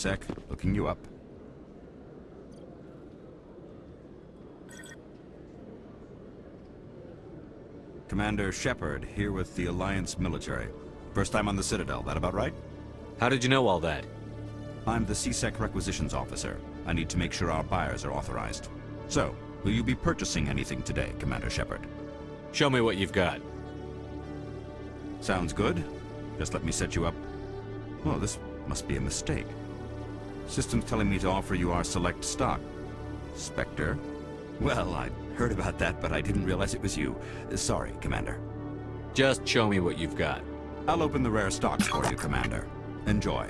sec. Looking you up. Commander Shepard, here with the Alliance military. First time on the Citadel, that about right? How did you know all that? I'm the CSEC requisitions officer. I need to make sure our buyers are authorized. So, will you be purchasing anything today, Commander Shepard? Show me what you've got. Sounds good. Just let me set you up. Oh, this must be a mistake. System's telling me to offer you our select stock. Spectre? Well, I heard about that, but I didn't realize it was you. Sorry, Commander. Just show me what you've got. I'll open the rare stocks for you, Commander. Enjoy.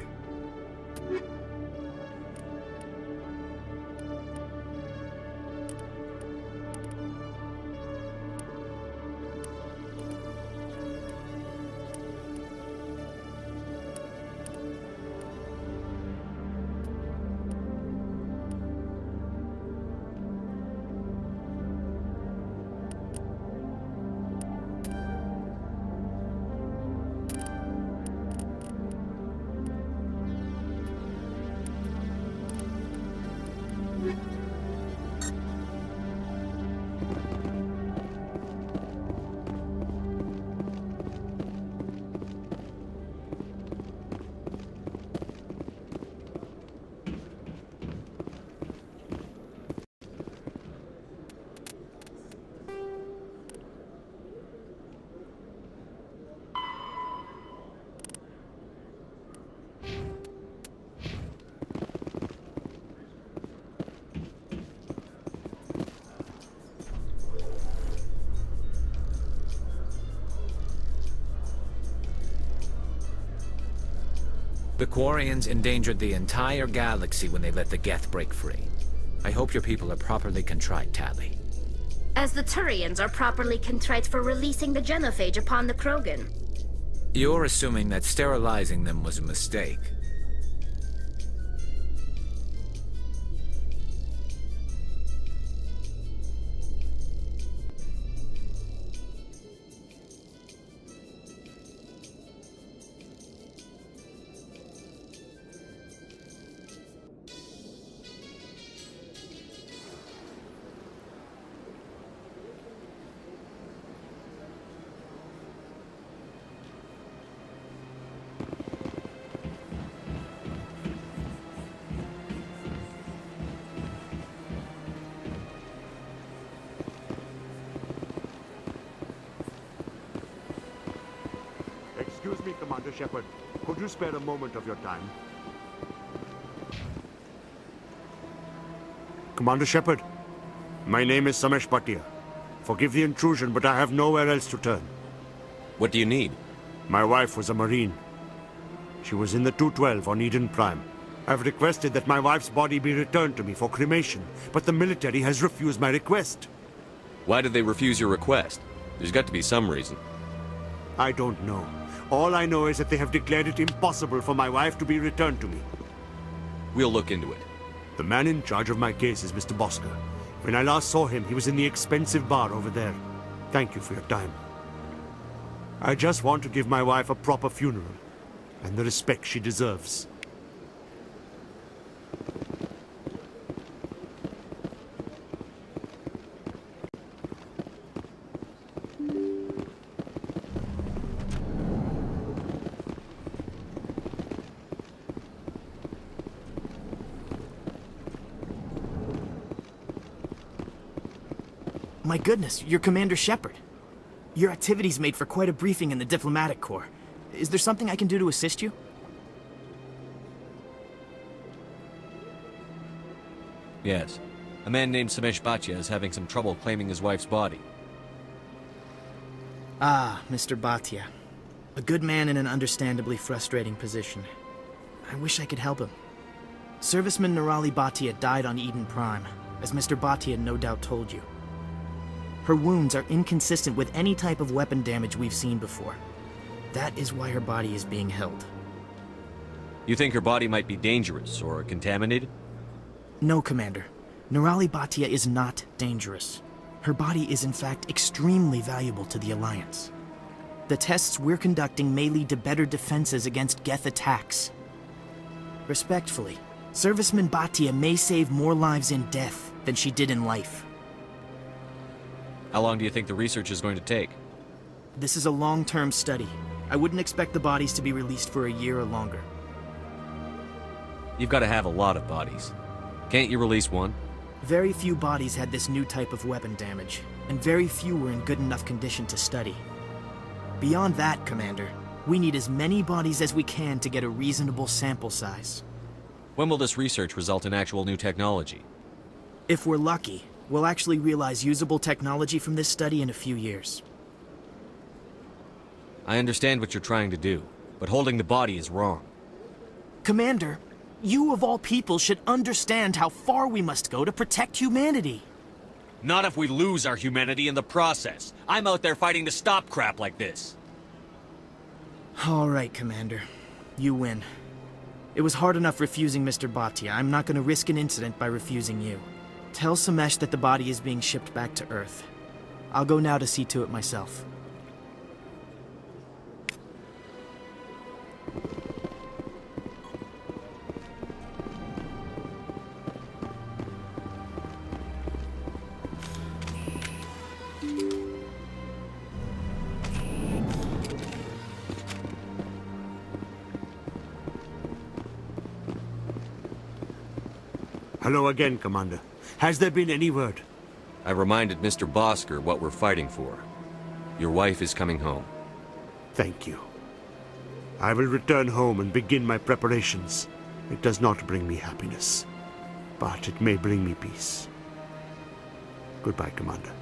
The Quarians endangered the entire galaxy when they let the Geth break free. I hope your people are properly contrite, Tali. As the Turians are properly contrite for releasing the genophage upon the Krogan. You're assuming that sterilizing them was a mistake. Excuse me, Commander Shepard. Could you spare a moment of your time? Commander Shepard, my name is Samesh Bhatia. Forgive the intrusion, but I have nowhere else to turn. What do you need? My wife was a Marine. She was in the 212 on Eden Prime. I've requested that my wife's body be returned to me for cremation, but the military has refused my request. Why did they refuse your request? There's got to be some reason. I don't know. All I know is that they have declared it impossible for my wife to be returned to me. We'll look into it. The man in charge of my case is Mr. Bosker. When I last saw him, he was in the expensive bar over there. Thank you for your time. I just want to give my wife a proper funeral, and the respect she deserves. My goodness, you're Commander Shepard. Your activities made for quite a briefing in the Diplomatic Corps. Is there something I can do to assist you? Yes. A man named Samesh Bhatia is having some trouble claiming his wife's body. Ah, Mr. Bhatia. A good man in an understandably frustrating position. I wish I could help him. Serviceman Nirali Bhatia died on Eden Prime, as Mr. Bhatia no doubt told you. Her wounds are inconsistent with any type of weapon damage we've seen before. That is why her body is being held. You think her body might be dangerous or contaminated? No, Commander. Nirali Bhatia is not dangerous. Her body is in fact extremely valuable to the Alliance. The tests we're conducting may lead to better defenses against Geth attacks. Respectfully, Serviceman Bhatia may save more lives in death than she did in life. How long do you think the research is going to take? This is a long-term study. I wouldn't expect the bodies to be released for a year or longer. You've got to have a lot of bodies. Can't you release one? Very few bodies had this new type of weapon damage, and very few were in good enough condition to study. Beyond that, Commander, we need as many bodies as we can to get a reasonable sample size. When will this research result in actual new technology? If we're lucky, we'll actually realize usable technology from this study in a few years. I understand what you're trying to do, but holding the body is wrong. Commander, you of all people should understand how far we must go to protect humanity. Not if we lose our humanity in the process. I'm out there fighting to stop crap like this. All right, Commander. You win. It was hard enough refusing Mr. Bhatia. I'm not going to risk an incident by refusing you. Tell Samesh that the body is being shipped back to Earth. I'll go now to see to it myself. Hello again, Commander. Has there been any word? I reminded Mr. Bosker what we're fighting for. Your wife is coming home. Thank you. I will return home and begin my preparations. It does not bring me happiness, but it may bring me peace. Goodbye, Commander.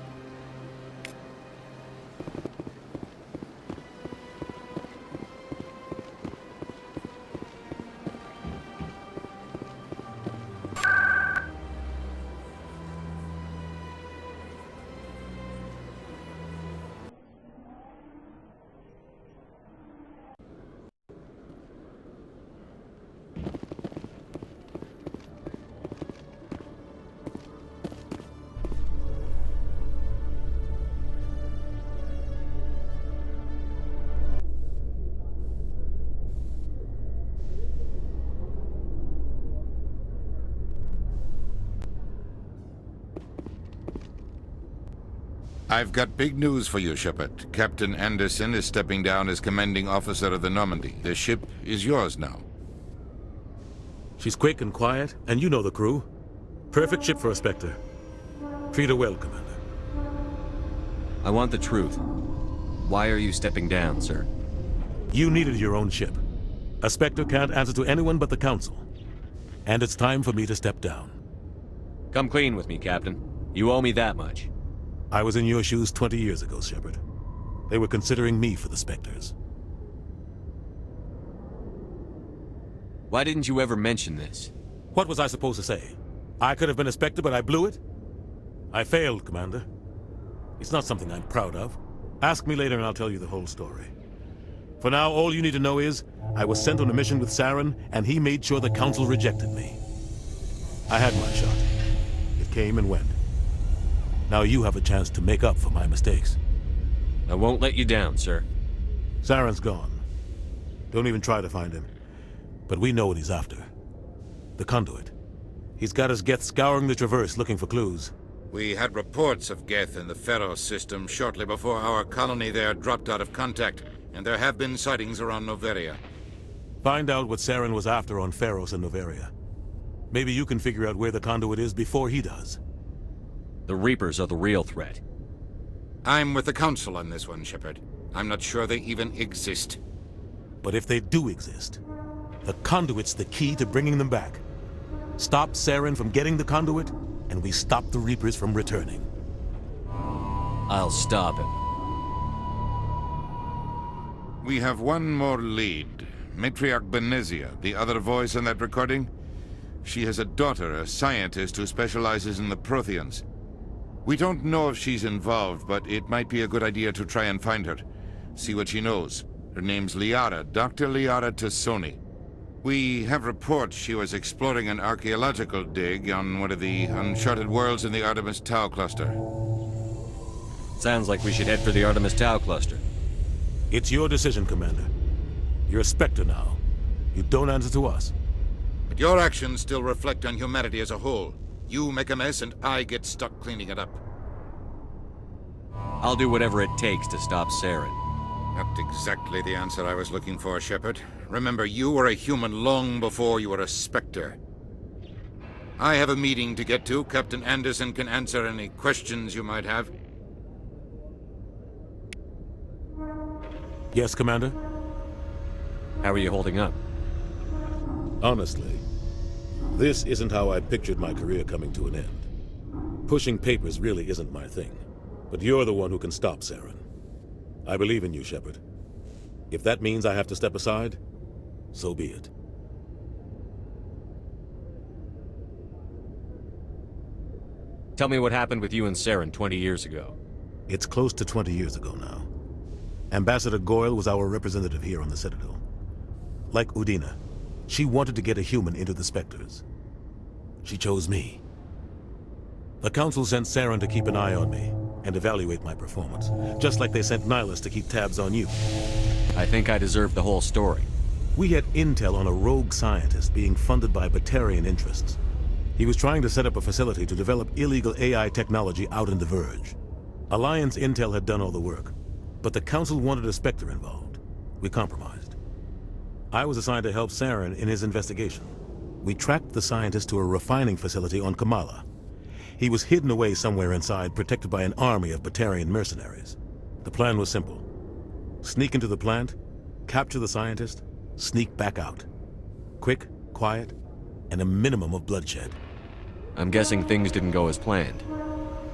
I've got big news for you, Shepard. Captain Anderson is stepping down as commanding officer of the Normandy. The ship is yours now. She's quick and quiet, and you know the crew. Perfect ship for a Spectre. Treat her well, Commander. I want the truth. Why are you stepping down, sir? You needed your own ship. A Spectre can't answer to anyone but the Council. And it's time for me to step down. Come clean with me, Captain. You owe me that much. I was in your shoes 20 years ago, Shepard. They were considering me for the Spectres. Why didn't you ever mention this? What was I supposed to say? I could have been a Spectre, but I blew it? I failed, Commander. It's not something I'm proud of. Ask me later and I'll tell you the whole story. For now, all you need to know is, I was sent on a mission with Saren, and he made sure the Council rejected me. I had my shot. It came and went. Now you have a chance to make up for my mistakes. I won't let you down, sir. Saren's gone. Don't even try to find him. But we know what he's after. The conduit. He's got his Geth scouring the Traverse looking for clues. We had reports of Geth in the Pharaoh system shortly before our colony there dropped out of contact, and there have been sightings around Noveria. Find out what Saren was after on Pharos and Noveria. Maybe you can figure out where the conduit is before he does. The Reapers are the real threat. I'm with the Council on this one, Shepard. I'm not sure they even exist. But if they do exist, the conduit's the key to bringing them back. Stop Saren from getting the conduit, and we stop the Reapers from returning. I'll stop him. We have one more lead. Matriarch Benezia, the other voice in that recording. She has a daughter, a scientist who specializes in the Protheans. We don't know if she's involved, but it might be a good idea to try and find her. See what she knows. Her name's Liara, Dr. Liara Tassoni. We have reports she was exploring an archaeological dig on one of the uncharted worlds in the Artemis Tau cluster. Sounds like we should head for the Artemis Tau cluster. It's your decision, Commander. You're a Spectre now. You don't answer to us. But your actions still reflect on humanity as a whole. You make a mess and I get stuck cleaning it up. I'll do whatever it takes to stop Saren. Not exactly the answer I was looking for, Shepard. Remember, you were a human long before you were a Spectre. I have a meeting to get to. Captain Anderson can answer any questions you might have. Yes, Commander? How are you holding up? Honestly, this isn't how I pictured my career coming to an end. Pushing papers really isn't my thing. But you're the one who can stop Saren. I believe in you, Shepard. If that means I have to step aside, so be it. Tell me what happened with you and Saren 20 years ago. It's close to 20 years ago now. Ambassador Goyle was our representative here on the Citadel. Like Udina, she wanted to get a human into the Spectres. She chose me. The Council sent Saren to keep an eye on me and evaluate my performance, just like they sent Nihilus to keep tabs on you. I think I deserve the whole story. We had intel on a rogue scientist being funded by Batarian interests. He was trying to set up a facility to develop illegal AI technology out in the Verge. Alliance intel had done all the work, but the Council wanted a Spectre involved. We compromised. I was assigned to help Saren in his investigation. We tracked the scientist to a refining facility on Kamala. He was hidden away somewhere inside, protected by an army of Batarian mercenaries. The plan was simple. Sneak into the plant, capture the scientist, sneak back out. Quick, quiet, and a minimum of bloodshed. I'm guessing things didn't go as planned.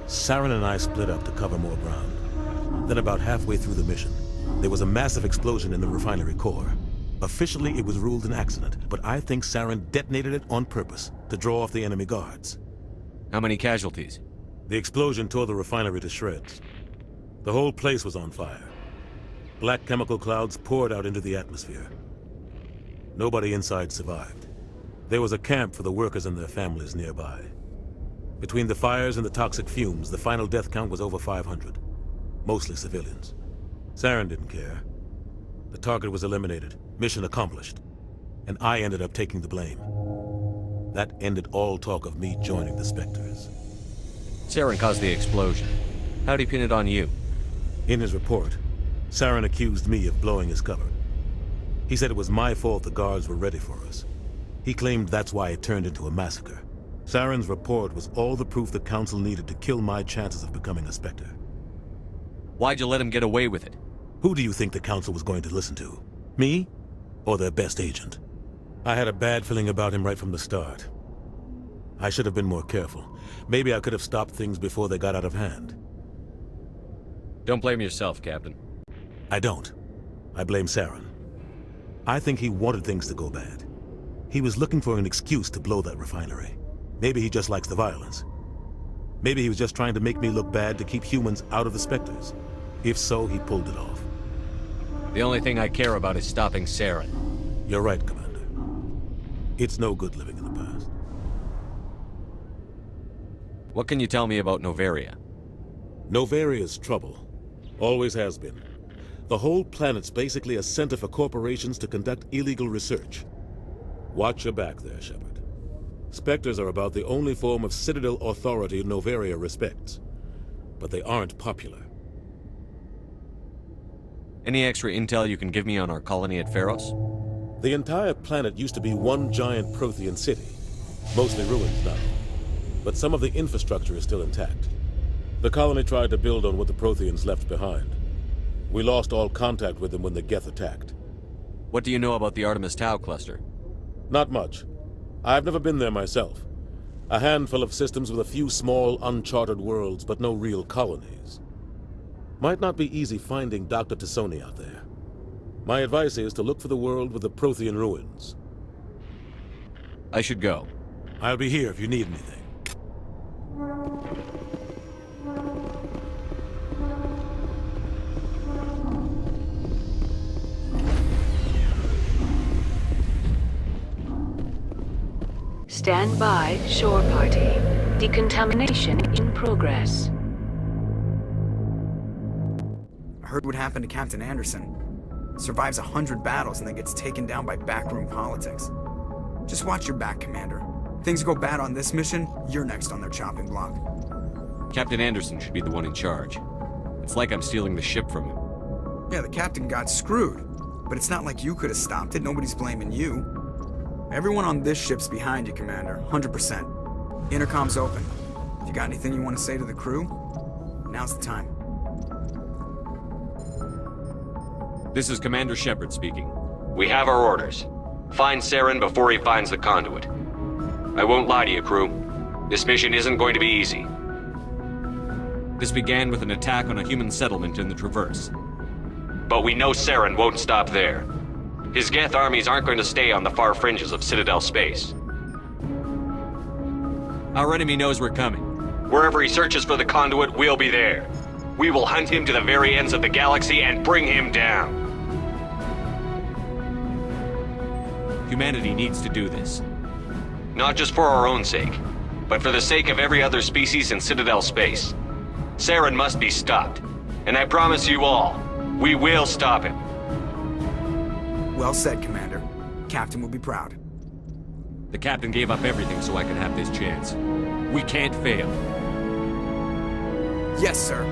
Saren and I split up to cover more ground. Then about halfway through the mission, there was a massive explosion in the refinery core. Officially, it was ruled an accident, but I think Saren detonated it on purpose to draw off the enemy guards. How many casualties? The explosion tore the refinery to shreds. The whole place was on fire. Black chemical clouds poured out into the atmosphere. Nobody inside survived. There was a camp for the workers and their families nearby. Between the fires and the toxic fumes, the final death count was over 500. Mostly civilians. Saren didn't care. The target was eliminated, mission accomplished. And I ended up taking the blame. That ended all talk of me joining the Spectres. Saren caused the explosion. How'd he pin it on you? In his report, Saren accused me of blowing his cover. He said it was my fault the guards were ready for us. He claimed that's why it turned into a massacre. Saren's report was all the proof the Council needed to kill my chances of becoming a Spectre. Why'd you let him get away with it? Who do you think the Council was going to listen to? Me? Or their best agent? I had a bad feeling about him right from the start. I should have been more careful. Maybe I could have stopped things before they got out of hand. Don't blame yourself, Captain. I don't. I blame Saren. I think he wanted things to go bad. He was looking for an excuse to blow that refinery. Maybe he just likes the violence. Maybe he was just trying to make me look bad to keep humans out of the Spectres. If so, he pulled it off. The only thing I care about is stopping Saren. You're right, Commander. It's no good living in the past. What can you tell me about Noveria? Novaria's trouble. Always has been. The whole planet's basically a center for corporations to conduct illegal research. Watch your back there, Shepard. Spectres are about the only form of Citadel authority Noveria respects. But they aren't popular. Any extra intel you can give me on our colony at Pharos? The entire planet used to be one giant Prothean city. Mostly ruins now. But some of the infrastructure is still intact. The colony tried to build on what the Protheans left behind. We lost all contact with them when the Geth attacked. What do you know about the Artemis Tau cluster? Not much. I've never been there myself. A handful of systems with a few small, uncharted worlds, but no real colonies. Might not be easy finding Dr. Tassoni out there. My advice is to look for the world with the Prothean ruins. I should go. I'll be here if you need anything. Stand by, shore party. Decontamination in progress. I heard what happened to Captain Anderson. Survives 100 battles and then gets taken down by backroom politics. Just watch your back, Commander. Things go bad on this mission, you're next on their chopping block. Captain Anderson should be the one in charge. It's like I'm stealing the ship from him. Yeah, the captain got screwed. But it's not like you could have stopped it. Nobody's blaming you. Everyone on this ship's behind you, Commander. 100%. Intercom's open. If you got anything you want to say to the crew, now's the time. This is Commander Shepard speaking. We have our orders. Find Saren before he finds the conduit. I won't lie to you, crew. This mission isn't going to be easy. This began with an attack on a human settlement in the Traverse. But we know Saren won't stop there. His Geth armies aren't going to stay on the far fringes of Citadel space. Our enemy knows we're coming. Wherever he searches for the conduit, we'll be there. We will hunt him to the very ends of the galaxy and bring him down. Humanity needs to do this. Not just for our own sake, but for the sake of every other species in Citadel space. Saren must be stopped. And I promise you all, we will stop him. Well said, Commander. Captain will be proud. The captain gave up everything so I could have this chance. We can't fail. Yes, sir.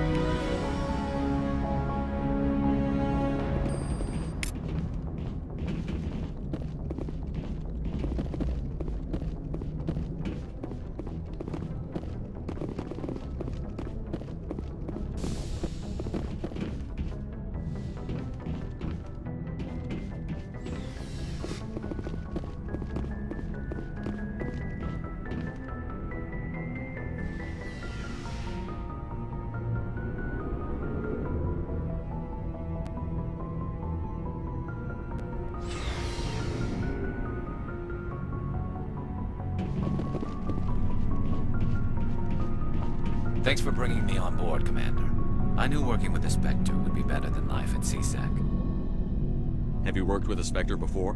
Thanks for bringing me on board, Commander. I knew working with the Spectre would be better than life at CSEC. Have you worked with a Spectre before?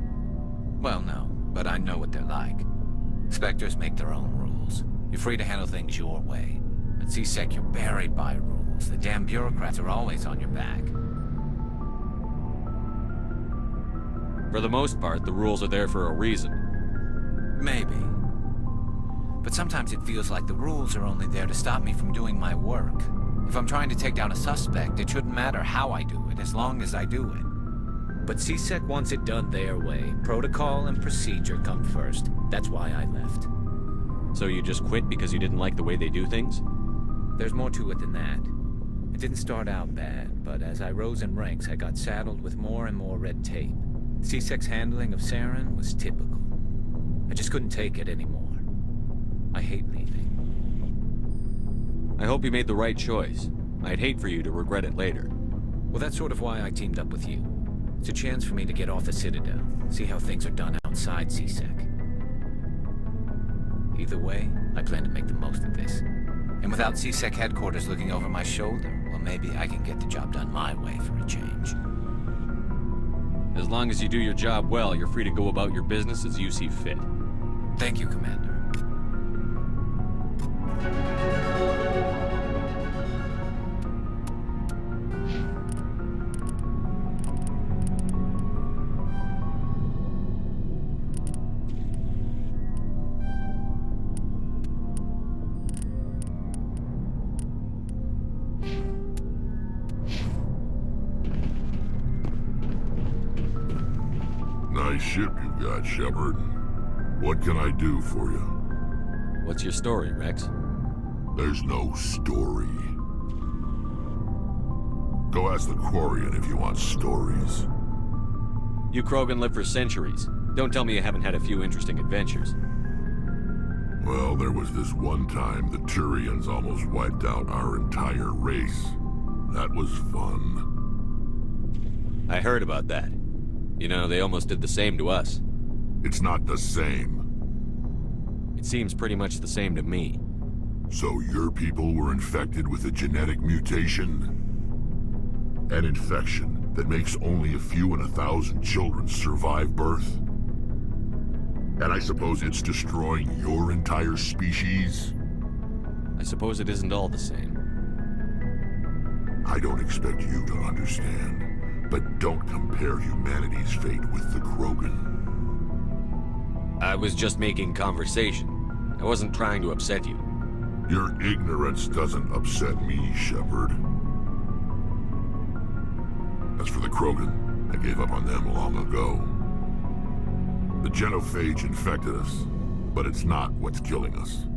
Well, no, but I know what they're like. Spectres make their own rules. You're free to handle things your way. At CSEC, you're buried by rules. The damn bureaucrats are always on your back. For the most part, the rules are there for a reason. Maybe. But sometimes it feels like the rules are only there to stop me from doing my work. If I'm trying to take down a suspect, it shouldn't matter how I do it, as long as I do it. But CSEC wants it done their way. Protocol and procedure come first. That's why I left. So you just quit because you didn't like the way they do things? There's more to it than that. It didn't start out bad, but as I rose in ranks, I got saddled with more and more red tape. CSEC's handling of Saren was typical. I just couldn't take it anymore. I hate leaving. I hope you made the right choice. I'd hate for you to regret it later. Well, that's sort of why I teamed up with you. It's a chance for me to get off the Citadel, see how things are done outside CSEC. Either way, I plan to make the most of this. And without CSEC headquarters looking over my shoulder, well, maybe I can get the job done my way for a change. As long as you do your job well, you're free to go about your business as you see fit. Thank you, Commander. Nice ship you've got, Shepard. What can I do for you? What's your story, Rex? There's no story. Go ask the Quarian if you want stories. You Krogan live for centuries. Don't tell me you haven't had a few interesting adventures. Well, there was this one time the Turians almost wiped out our entire race. That was fun. I heard about that. You know, they almost did the same to us. It's not the same. It seems pretty much the same to me. So your people were infected with a genetic mutation? An infection that makes only a few in 1,000 children survive birth? And I suppose it's destroying your entire species? I suppose it isn't all the same. I don't expect you to understand, but don't compare humanity's fate with the Krogan. I was just making conversation. I wasn't trying to upset you. Your ignorance doesn't upset me, Shepard. As for the Krogan, I gave up on them long ago. The genophage infected us, but it's not what's killing us.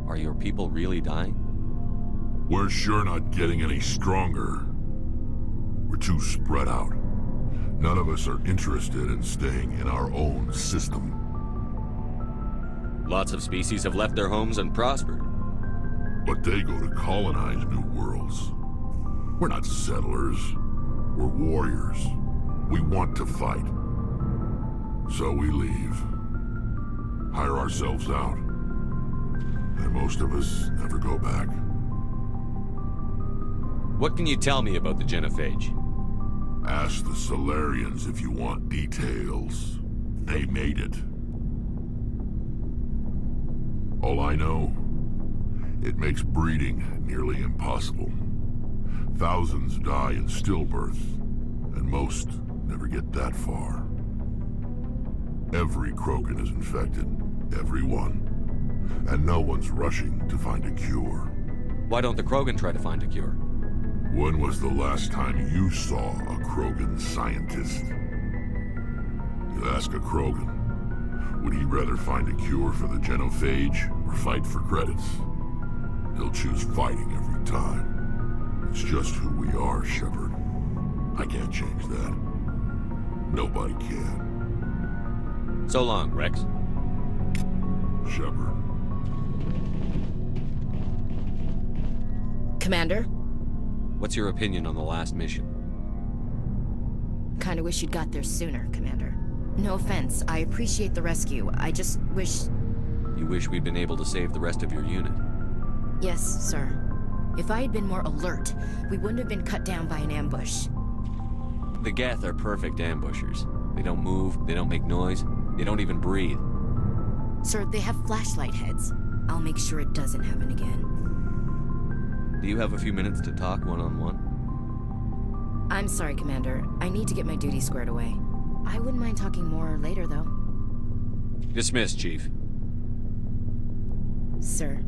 Are your people really dying? We're sure not getting any stronger. We're too spread out. None of us are interested in staying in our own system. Lots of species have left their homes and prospered. But they go to colonize new worlds. We're not settlers. We're warriors. We want to fight. So we leave. Hire ourselves out. And most of us never go back. What can you tell me about the genophage? Ask the Solarians if you want details. They made it. All I know, it makes breeding nearly impossible. Thousands die in stillbirth, and most never get that far. Every Krogan is infected, every one. And no one's rushing to find a cure. Why don't the Krogan try to find a cure? When was the last time you saw a Krogan scientist? You ask a Krogan, would he rather find a cure for the genophage or fight for credits? He'll choose fighting every time. It's just who we are, Shepard. I can't change that. Nobody can. So long, Rex. Shepard. Commander? What's your opinion on the last mission? Kinda wish you'd got there sooner, Commander. No offense, I appreciate the rescue. I just wish... You wish we'd been able to save the rest of your unit? Yes, sir. If I had been more alert, we wouldn't have been cut down by an ambush. The Geth are perfect ambushers. They don't move, they don't make noise, they don't even breathe. Sir, they have flashlight heads. I'll make sure it doesn't happen again. Do you have a few minutes to talk one-on-one? I'm sorry, Commander. I need to get my duty squared away. I wouldn't mind talking more later, though. Dismissed, Chief. Sir.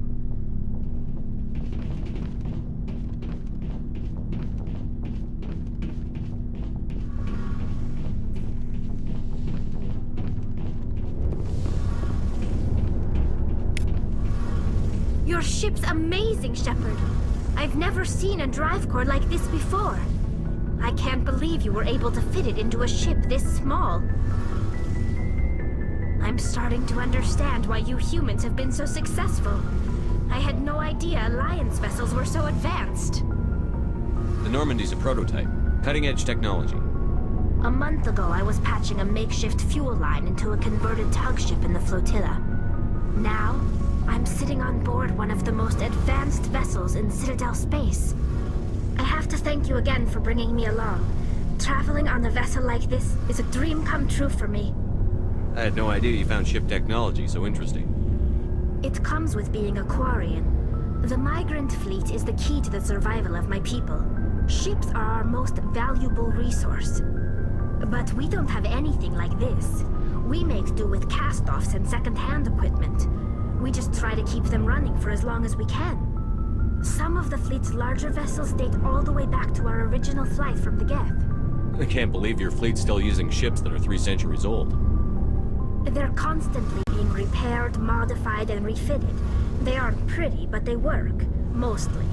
Your ship's amazing, Shepard. I've never seen a drive core like this before. I can't believe you were able to fit it into a ship this small. I'm starting to understand why you humans have been so successful. I had no idea Alliance vessels were so advanced. The Normandy's a prototype. Cutting-edge technology. A month ago, I was patching a makeshift fuel line into a converted tug ship in the flotilla. Now, I'm sitting on board one of the most advanced vessels in Citadel space. I have to thank you again for bringing me along. Traveling on a vessel like this is a dream come true for me. I had no idea you found ship technology so interesting. It comes with being a Quarian. The migrant fleet is the key to the survival of my people. Ships are our most valuable resource. But we don't have anything like this. We make do with cast-offs and second-hand equipment. We just try to keep them running for as long as we can. Some of the fleet's larger vessels date all the way back to our original flight from the Geth. I can't believe your fleet's still using ships that are 3 centuries old. They're constantly being repaired, modified, and refitted. They aren't pretty, but they work. Mostly.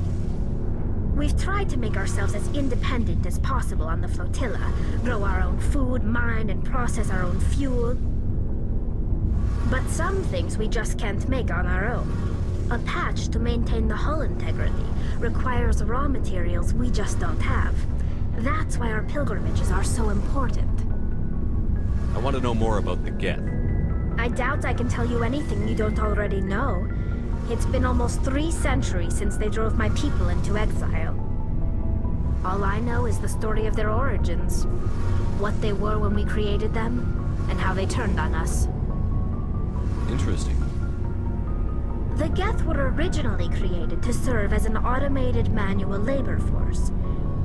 We've tried to make ourselves as independent as possible on the flotilla. Grow our own food, mine, and process our own fuel. But some things we just can't make on our own. A patch to maintain the hull integrity requires raw materials we just don't have. That's why our pilgrimages are so important. I want to know more about the Geth. I doubt I can tell you anything you don't already know. It's been almost 3 centuries since they drove my people into exile. All I know is the story of their origins. What they were when we created them, and how they turned on us. Interesting. The Geth were originally created to serve as an automated manual labor force.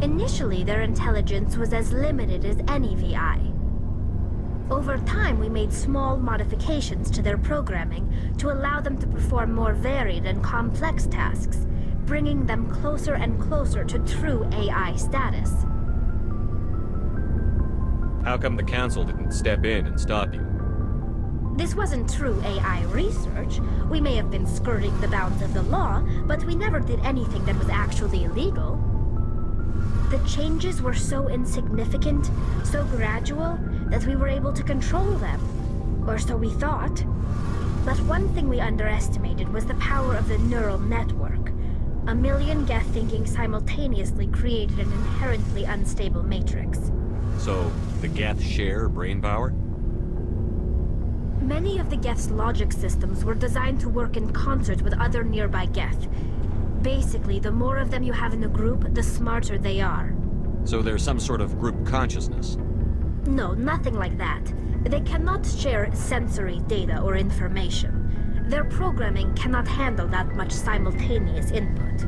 Initially, their intelligence was as limited as any VI. Over time, we made small modifications to their programming to allow them to perform more varied and complex tasks, bringing them closer and closer to true AI status. How come the Council didn't step in and stop you? This wasn't true AI research. We may have been skirting the bounds of the law, but we never did anything that was actually illegal. The changes were so insignificant, so gradual, that we were able to control them. Or so we thought. But one thing we underestimated was the power of the neural network. A million Geth thinking simultaneously created an inherently unstable matrix. So, the Geth share brainpower? Many of the Geth's logic systems were designed to work in concert with other nearby Geth. Basically, the more of them you have in a group, the smarter they are. So there's some sort of group consciousness? No, nothing like that. They cannot share sensory data or information. Their programming cannot handle that much simultaneous input.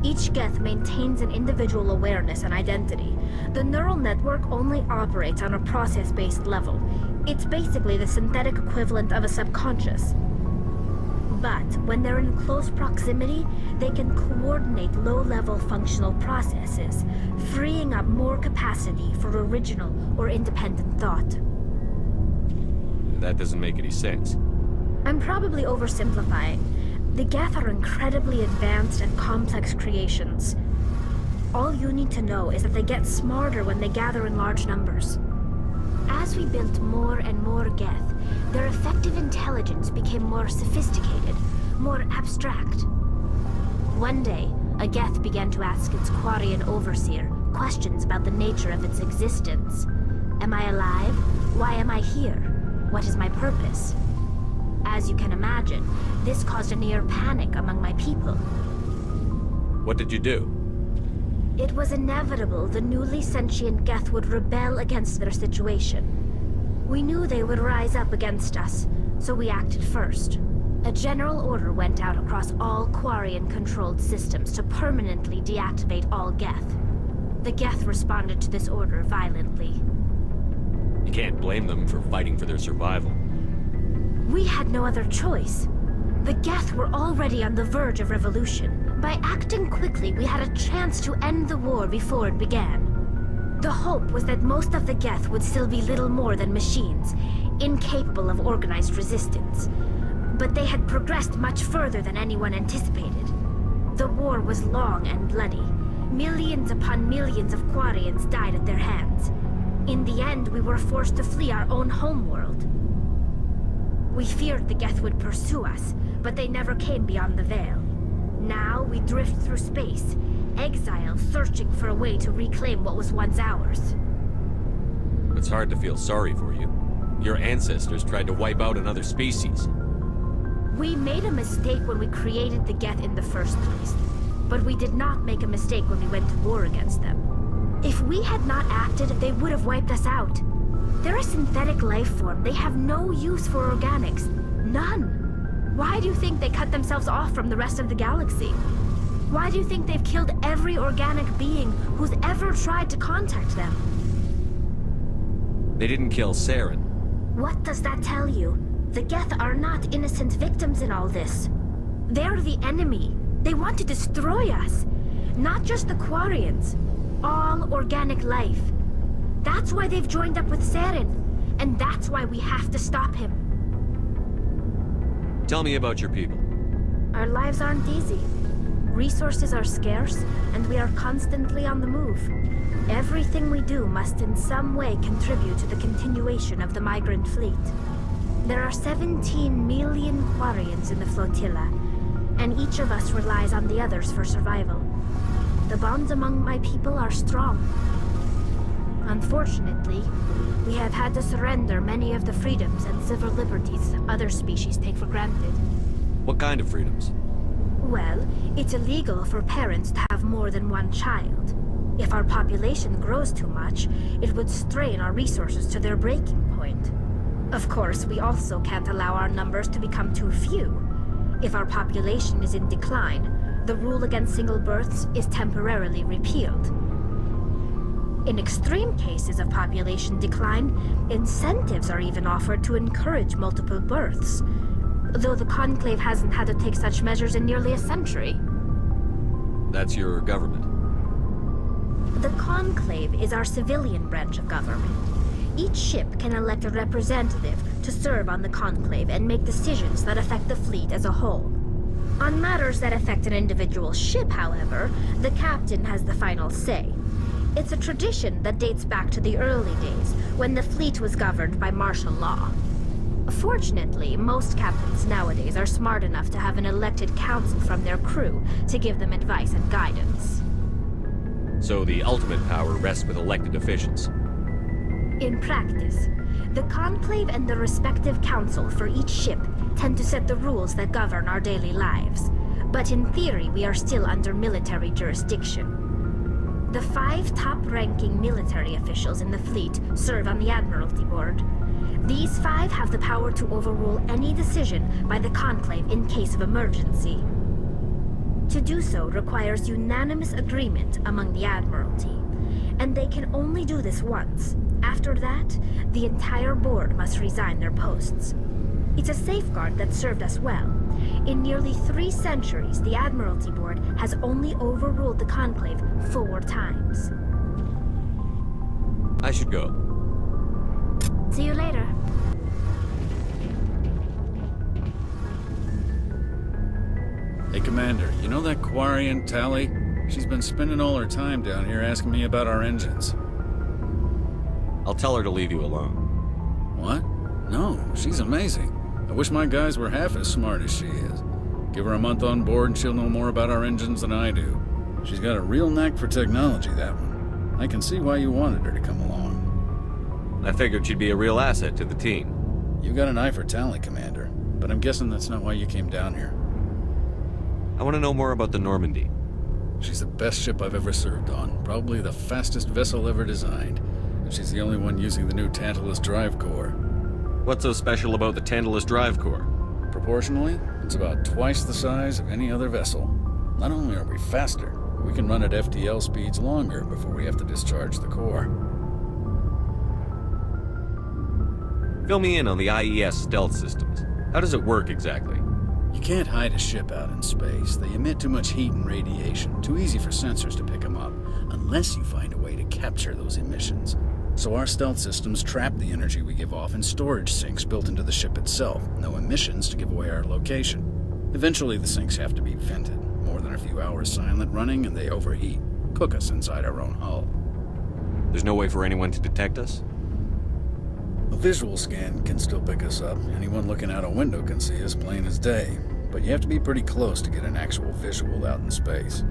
Each Geth maintains an individual awareness and identity. The neural network only operates on a process-based level. It's basically the synthetic equivalent of a subconscious. But when they're in close proximity, they can coordinate low-level functional processes, freeing up more capacity for original or independent thought. That doesn't make any sense. I'm probably oversimplifying. The Geth are incredibly advanced and complex creations. All you need to know is that they get smarter when they gather in large numbers. As we built more and more Geth, their effective intelligence became more sophisticated, more abstract. One day, a Geth began to ask its Quarian overseer questions about the nature of its existence. Am I alive? Why am I here? What is my purpose? As you can imagine, this caused a near panic among my people. What did you do? It was inevitable the newly sentient Geth would rebel against their situation. We knew they would rise up against us, so we acted first. A general order went out across all Quarian-controlled systems to permanently deactivate all Geth. The Geth responded to this order violently. You can't blame them for fighting for their survival. We had no other choice. The Geth were already on the verge of revolution. By acting quickly, we had a chance to end the war before it began. The hope was that most of the Geth would still be little more than machines, incapable of organized resistance. But they had progressed much further than anyone anticipated. The war was long and bloody. Millions upon millions of Quarians died at their hands. In the end, we were forced to flee our own homeworld. We feared the Geth would pursue us, but they never came beyond the Veil. Now we drift through space, exile searching for a way to reclaim what was once ours. It's hard to feel sorry for you. Your ancestors tried to wipe out another species. We made a mistake when we created the Geth in the first place, but we did not make a mistake when we went to war against them. If we had not acted, they would have wiped us out. They're a synthetic life form. They have no use for organics. None. Why do you think they cut themselves off from the rest of the galaxy? Why do you think they've killed every organic being who's ever tried to contact them? They didn't kill Saren. What does that tell you? The Geth are not innocent victims in all this. They're the enemy. They want to destroy us. Not just the Quarians. All organic life. That's why they've joined up with Saren. And that's why we have to stop him. Tell me about your people. Our lives aren't easy. Resources are scarce, and we are constantly on the move. Everything we do must in some way contribute to the continuation of the migrant fleet. There are 17 million Quarians in the flotilla, and each of us relies on the others for survival. The bonds among my people are strong. Unfortunately, we have had to surrender many of the freedoms and civil liberties other species take for granted. What kind of freedoms? Well, it's illegal for parents to have more than one child. If our population grows too much, it would strain our resources to their breaking point. Of course, we also can't allow our numbers to become too few. If our population is in decline, the rule against single births is temporarily repealed. In extreme cases of population decline, incentives are even offered to encourage multiple births, though the Conclave hasn't had to take such measures in nearly a century. That's your government. The Conclave is our civilian branch of government. Each ship can elect a representative to serve on the Conclave and make decisions that affect the fleet as a whole. On matters that affect an individual ship, however, the captain has the final say. It's a tradition that dates back to the early days, when the fleet was governed by martial law. Fortunately, most captains nowadays are smart enough to have an elected council from their crew to give them advice and guidance. So the ultimate power rests with elected officials. In practice, the Conclave and the respective council for each ship tend to set the rules that govern our daily lives. But in theory, we are still under military jurisdiction. The 5 top-ranking military officials in the fleet serve on the Admiralty Board. These 5 have the power to overrule any decision by the Conclave in case of emergency. To do so requires unanimous agreement among the Admiralty, and they can only do this once. After that, the entire board must resign their posts. It's a safeguard that served us well. In nearly 3 centuries, the Admiralty Board has only overruled the Conclave 4 times. I should go. See you later. Hey, Commander, you know that Quarian Tally? She's been spending all her time down here asking me about our engines. I'll tell her to leave you alone. What? No, she's amazing. I wish my guys were half as smart as she is. Give her a month on board and she'll know more about our engines than I do. She's got a real knack for technology, that one. I can see why you wanted her to come along. I figured she'd be a real asset to the team. You got an eye for talent, Commander, but I'm guessing that's not why you came down here. I want to know more about the Normandy. She's the best ship I've ever served on, probably the fastest vessel ever designed. And she's the only one using the new Tantalus drive core. What's so special about the Tantalus drive core? Proportionally, it's about twice the size of any other vessel. Not only are we faster, but we can run at FTL speeds longer before we have to discharge the core. Fill me in on the IES stealth systems. How does it work exactly? You can't hide a ship out in space. They emit too much heat and radiation, too easy for sensors to pick them up, unless you find a way to capture those emissions. So our stealth systems trap the energy we give off in storage sinks built into the ship itself. No emissions to give away our location. Eventually the sinks have to be vented. More than a few hours silent running and they overheat. Cook us inside our own hull. There's no way for anyone to detect us? A visual scan can still pick us up. Anyone looking out a window can see us plain as day. But you have to be pretty close to get an actual visual out in space.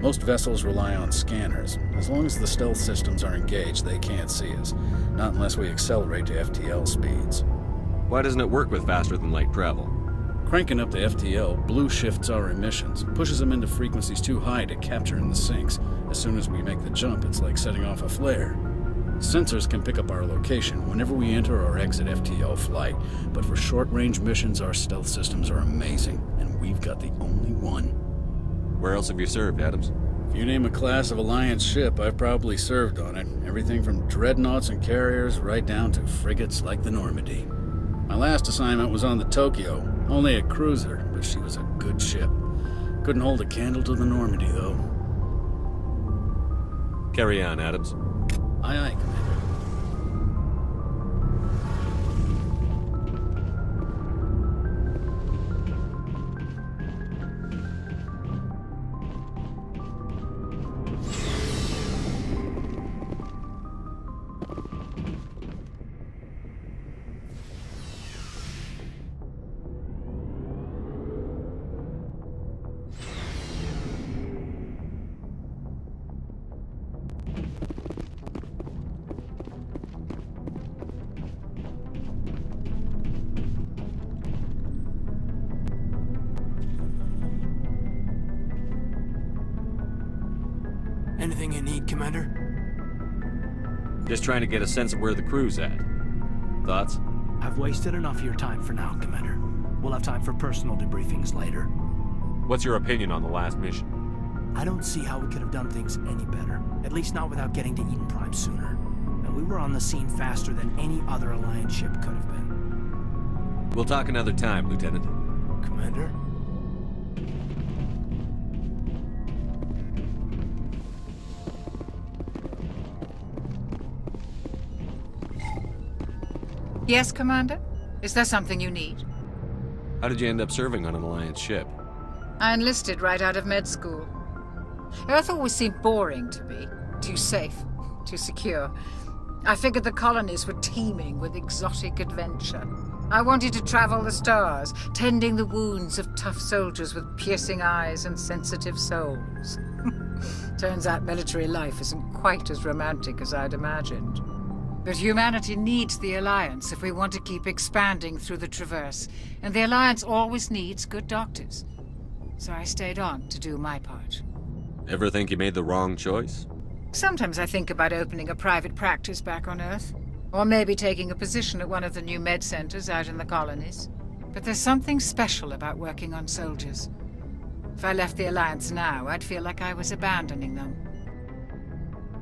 Most vessels rely on scanners. As long as the stealth systems are engaged, they can't see us. Not unless we accelerate to FTL speeds. Why doesn't it work with faster-than-light travel? Cranking up the FTL blue shifts our emissions, pushes them into frequencies too high to capture in the sinks. As soon as we make the jump, it's like setting off a flare. Sensors can pick up our location whenever we enter or exit FTL flight, but for short-range missions, our stealth systems are amazing, and we've got the only one. Where else have you served, Adams? If you name a class of Alliance ship, I've probably served on it. Everything from dreadnoughts and carriers right down to frigates like the Normandy. My last assignment was on the Tokyo, only a cruiser, but she was a good ship. Couldn't hold a candle to the Normandy, though. Carry on, Adams. Aye, aye, Commander. Anything you need, Commander? Just trying to get a sense of where the crew's at. Thoughts? I've wasted enough of your time for now, Commander. We'll have time for personal debriefings later. What's your opinion on the last mission? I don't see how we could have done things any better. At least not without getting to Eden Prime sooner. And we were on the scene faster than any other Alliance ship could have been. We'll talk another time, Lieutenant. Commander? Yes, Commander? Is there something you need? How did you end up serving on an Alliance ship? I enlisted right out of med school. Earth always seemed boring to me. Too safe, too secure. I figured the colonies were teeming with exotic adventure. I wanted to travel the stars, tending the wounds of tough soldiers with piercing eyes and sensitive souls. Turns out military life isn't quite as romantic as I'd imagined. But humanity needs the Alliance if we want to keep expanding through the Traverse, and the Alliance always needs good doctors. So I stayed on to do my part. Ever think you made the wrong choice? Sometimes I think about opening a private practice back on Earth, or maybe taking a position at one of the new med centers out in the colonies. But there's something special about working on soldiers. If I left the Alliance now, I'd feel like I was abandoning them.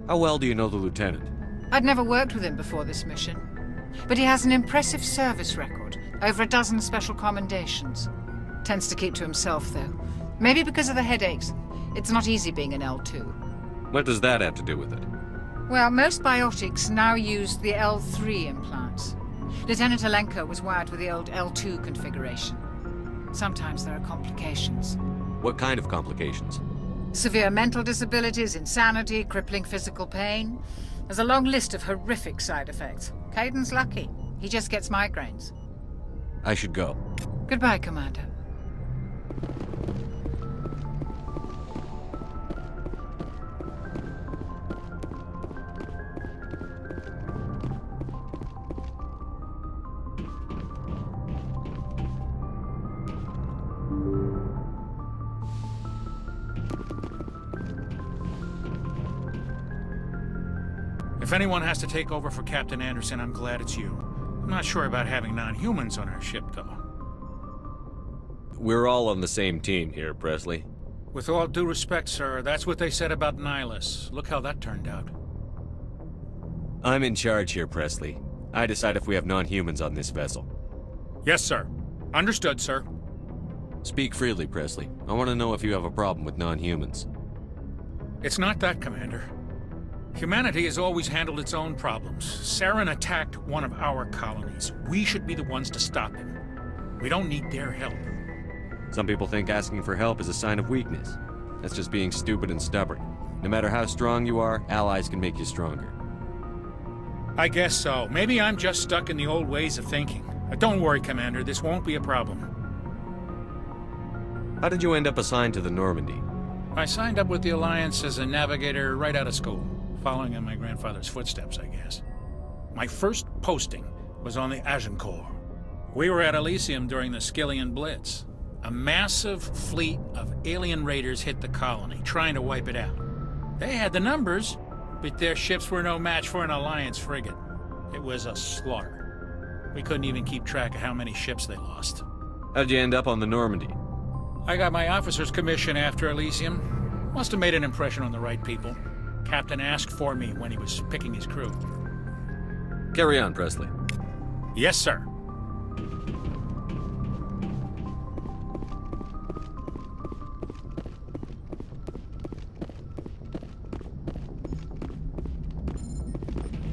How well do you know the Lieutenant? I'd never worked with him before this mission, but he has an impressive service record, over a dozen special commendations. Tends to keep to himself, though. Maybe because of the headaches. It's not easy being an L2. What does that have to do with it? Well, most biotics now use the L3 implants. Lieutenant Alenko was wired with the old L2 configuration. Sometimes there are complications. What kind of complications? Severe mental disabilities, insanity, crippling physical pain. There's a long list of horrific side effects. Caden's lucky. He just gets migraines. I should go. Goodbye, Commander. If anyone has to take over for Captain Anderson, I'm glad it's you. I'm not sure about having non-humans on our ship, though. We're all on the same team here, Presley. With all due respect, sir, that's what they said about Nihilus. Look how that turned out. I'm in charge here, Presley. I decide if we have non-humans on this vessel. Yes, sir. Understood, sir. Speak freely, Presley. I want to know if you have a problem with non-humans. It's not that, Commander. Humanity has always handled its own problems. Saren attacked one of our colonies. We should be the ones to stop him. We don't need their help. Some people think asking for help is a sign of weakness. That's just being stupid and stubborn. No matter how strong you are, allies can make you stronger. I guess so. Maybe I'm just stuck in the old ways of thinking. But don't worry, Commander. This won't be a problem. How did you end up assigned to the Normandy? I signed up with the Alliance as a navigator right out of school. Following in my grandfather's footsteps, I guess. My first posting was on the Agincourt. We were at Elysium during the Skillian Blitz. A massive fleet of alien raiders hit the colony, trying to wipe it out. They had the numbers, but their ships were no match for an Alliance frigate. It was a slaughter. We couldn't even keep track of how many ships they lost. How'd you end up on the Normandy? I got my officer's commission after Elysium. Must have made an impression on the right people. Captain asked for me when he was picking his crew. Carry on, Presley. Yes, sir.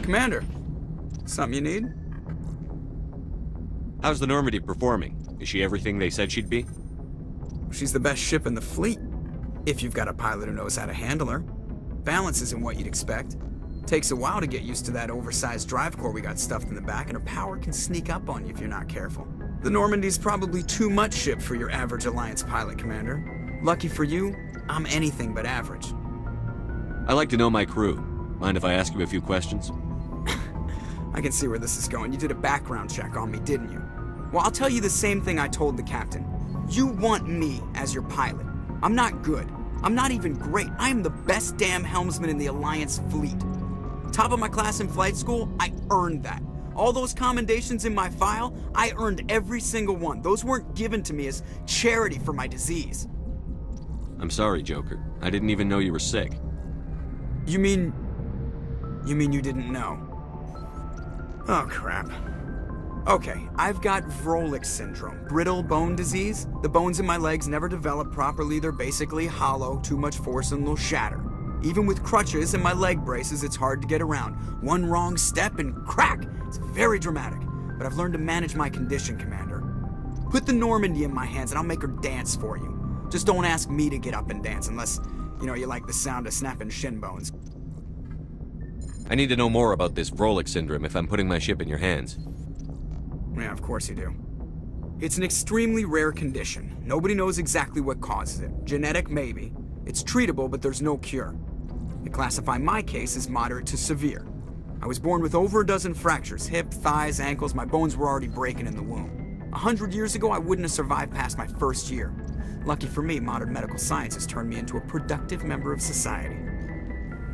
Commander, something you need? How's the Normandy performing? Is she everything they said she'd be? She's the best ship in the fleet, if you've got a pilot who knows how to handle her. Balance isn't what you'd expect. Takes a while to get used to that oversized drive core we got stuffed in the back, and her power can sneak up on you if you're not careful. The Normandy's probably too much ship for your average Alliance pilot, Commander. Lucky for you, I'm anything but average. I like to know my crew. Mind if I ask you a few questions? I can see where this is going. You did a background check on me, didn't you? Well, I'll tell you the same thing I told the captain. You want me as your pilot. I'm not good. I'm not even great. I am the best damn helmsman in the Alliance fleet. Top of my class in flight school, I earned that. All those commendations in my file, I earned every single one. Those weren't given to me as charity for my disease. I'm sorry, Joker. I didn't even know you were sick. You mean you didn't know? Oh, crap. Okay, I've got Vrolik syndrome, brittle bone disease. The bones in my legs never develop properly. They're basically hollow, too much force and they'll shatter. Even with crutches and my leg braces, it's hard to get around. One wrong step and crack! It's very dramatic, but I've learned to manage my condition, Commander. Put the Normandy in my hands and I'll make her dance for you. Just don't ask me to get up and dance unless, you like the sound of snapping shin bones. I need to know more about this Vrolik syndrome if I'm putting my ship in your hands. Yeah, of course you do. It's an extremely rare condition. Nobody knows exactly what causes it. Genetic, maybe. It's treatable, but there's no cure. They classify my case as moderate to severe. I was born with over a dozen fractures, hip, thighs, ankles. My bones were already breaking in the womb. 100 years ago, I wouldn't have survived past my first year. Lucky for me, modern medical science has turned me into a productive member of society.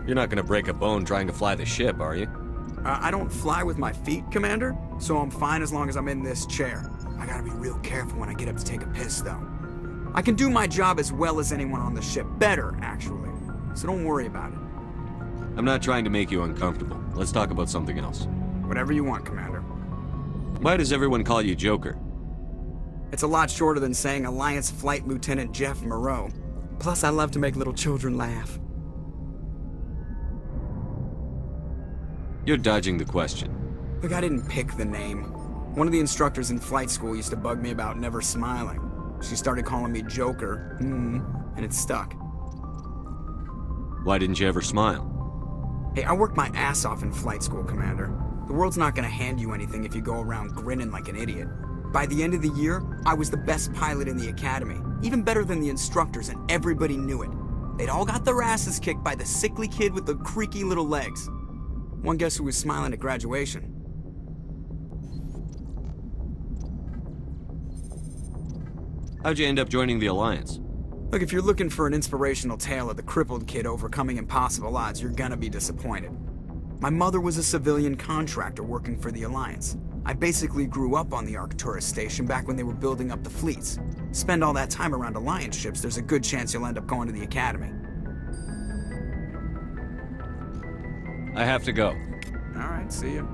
You're not gonna break a bone trying to fly the ship, are you? I don't fly with my feet, Commander, so I'm fine as long as I'm in this chair. I gotta be real careful when I get up to take a piss, though. I can do my job as well as anyone on the ship. Better, actually. So don't worry about it. I'm not trying to make you uncomfortable. Let's talk about something else. Whatever you want, Commander. Why does everyone call you Joker? It's a lot shorter than saying Alliance Flight Lieutenant Jeff Moreau. Plus, I love to make little children laugh. You're dodging the question. Look, I didn't pick the name. One of the instructors in flight school used to bug me about never smiling. She started calling me Joker, and it stuck. Why didn't you ever smile? Hey, I worked my ass off in flight school, Commander. The world's not gonna hand you anything if you go around grinning like an idiot. By the end of the year, I was the best pilot in the academy, even better than the instructors, and everybody knew it. They'd all got their asses kicked by the sickly kid with the creaky little legs. One guess who was smiling at graduation? How'd you end up joining the Alliance? Look, if you're looking for an inspirational tale of the crippled kid overcoming impossible odds, you're gonna be disappointed. My mother was a civilian contractor working for the Alliance. I basically grew up on the Arcturus station back when they were building up the fleets. Spend all that time around Alliance ships, there's a good chance you'll end up going to the Academy. I have to go. All right, see you.